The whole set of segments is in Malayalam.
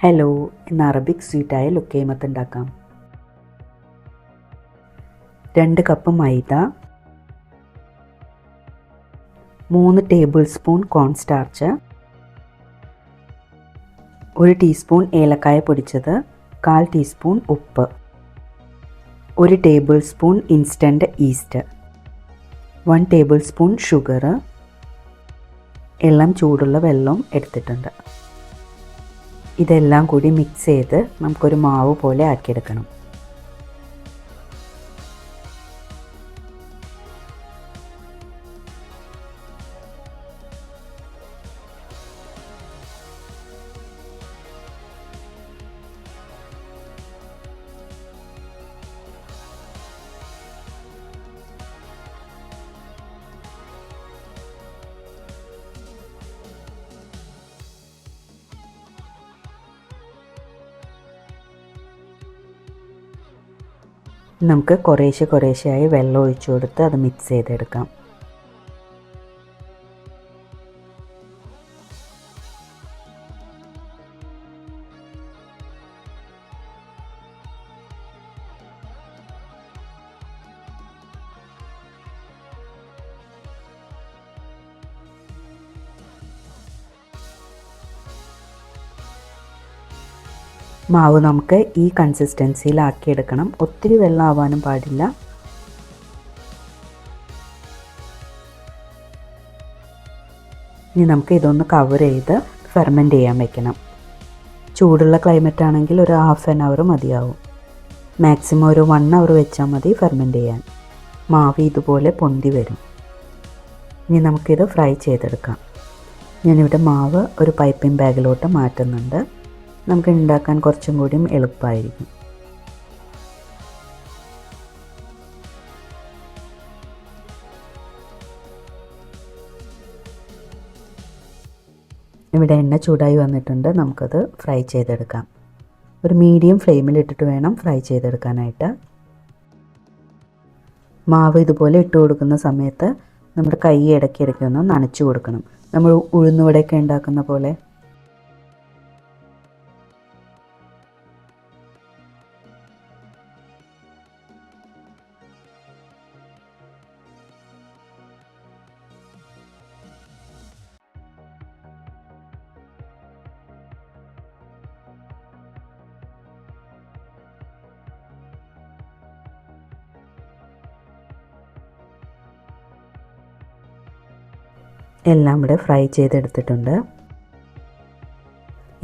ഹലോ, ഇന്ന് അറബിക് സ്വീറ്റായ ലുക്കൈമത്ത് ഉണ്ടാക്കാം. 2 കപ്പ് മൈദ, 3 ടേബിൾ സ്പൂൺ കോൺ സ്റ്റാർച്ച്, 1 ടീസ്പൂൺ ഏലക്കായ പൊടിച്ചത്, 1/4 ടീസ്പൂൺ ഉപ്പ്, 1 table spoon instant east, 1 table spoon sugar, എല്ലാം ചൂടുള്ള വെള്ളം എടുത്തിട്ടുണ്ട്. ഇതെല്ലാം കൂടി മിക്സ് ചെയ്ത് നമുക്കൊരു മാവ് പോലെ ആക്കിയെടുക്കണം. നമുക്ക് കുറേശ്ശെയായി വെള്ളം ഒഴിച്ചു കൊടുത്ത് അത് മിക്സ് ചെയ്തെടുക്കാം. മാവ് നമുക്ക് ഈ കൺസിസ്റ്റൻസിയിലാക്കിയെടുക്കണം. ഒത്തിരി വെള്ളം ആവാനും പാടില്ല. ഇനി നമുക്ക് ഇതൊന്ന് കവർ ചെയ്ത് ഫെർമെൻറ്റ് ചെയ്യാൻ വെക്കണം. ചൂടുള്ള ക്ലൈമറ്റ് ആണെങ്കിൽ ഒരു 1/2 hour മതിയാവും. മാക്സിമം ഒരു 1 hour വെച്ചാൽ മതി ഫെർമെൻറ്റ് ചെയ്യാൻ. മാവ് ഇതുപോലെ പൊന്തി വരും. ഇനി നമുക്കിത് ഫ്രൈ ചെയ്തെടുക്കാം. ഞാനിവിടെ മാവ് ഒരു പൈപ്പിംഗ് ബാഗിലോട്ട് മാറ്റുന്നുണ്ട്. നമുക്ക് ഉണ്ടാക്കാൻ കുറച്ചും കൂടിയും എളുപ്പമായിരിക്കും. ഇവിടെ എണ്ണ ചൂടായി വന്നിട്ടുണ്ട്. നമുക്കത് ഫ്രൈ ചെയ്തെടുക്കാം. ഒരു മീഡിയം ഫ്ലെയിമിലിട്ടിട്ട് വേണം ഫ്രൈ ചെയ്തെടുക്കാനായിട്ട്. മാവ് ഇതുപോലെ ഇട്ട് കൊടുക്കുന്ന സമയത്ത് നമ്മുടെ കൈ ഇടയ്ക്കിടയ്ക്ക് ഒന്ന് നനച്ചു കൊടുക്കണം. നമ്മൾ ഉഴുന്നുവടയൊക്കെ ഉണ്ടാക്കുന്ന പോലെ. എല്ലാം ഇവിടെ ഫ്രൈ ചെയ്തെടുത്തിട്ടുണ്ട്.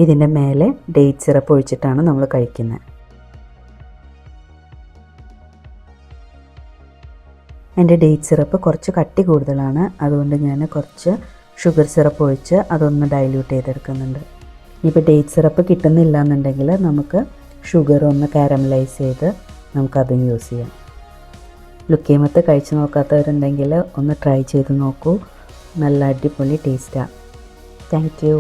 ഇതിൻ്റെ മേലെ ഡേറ്റ് സിറപ്പ് ഒഴിച്ചിട്ടാണ് നമ്മൾ കഴിക്കുന്നത്. എൻ്റെ ഡേറ്റ് സിറപ്പ് കുറച്ച് കട്ടി കൂടുതലാണ്. അതുകൊണ്ട് ഞാൻ കുറച്ച് ഷുഗർ സിറപ്പ് ഒഴിച്ച് അതൊന്ന് ഡൈല്യൂട്ട് ചെയ്തെടുക്കുന്നുണ്ട്. ഇപ്പോൾ ഡേറ്റ് സിറപ്പ് കിട്ടുന്നില്ല എന്നുണ്ടെങ്കിൽ നമുക്ക് ഷുഗർ ഒന്ന് കാരമലൈസ് ചെയ്ത് നമുക്കതും യൂസ് ചെയ്യാം. ലുക്കൈമത്ത് കഴിച്ച് നോക്കാത്തവരുണ്ടെങ്കിൽ ഒന്ന് ട്രൈ ചെയ്ത് നോക്കൂ. നല്ല അടിപൊളി ടേസ്റ്റാണ്. Thank you.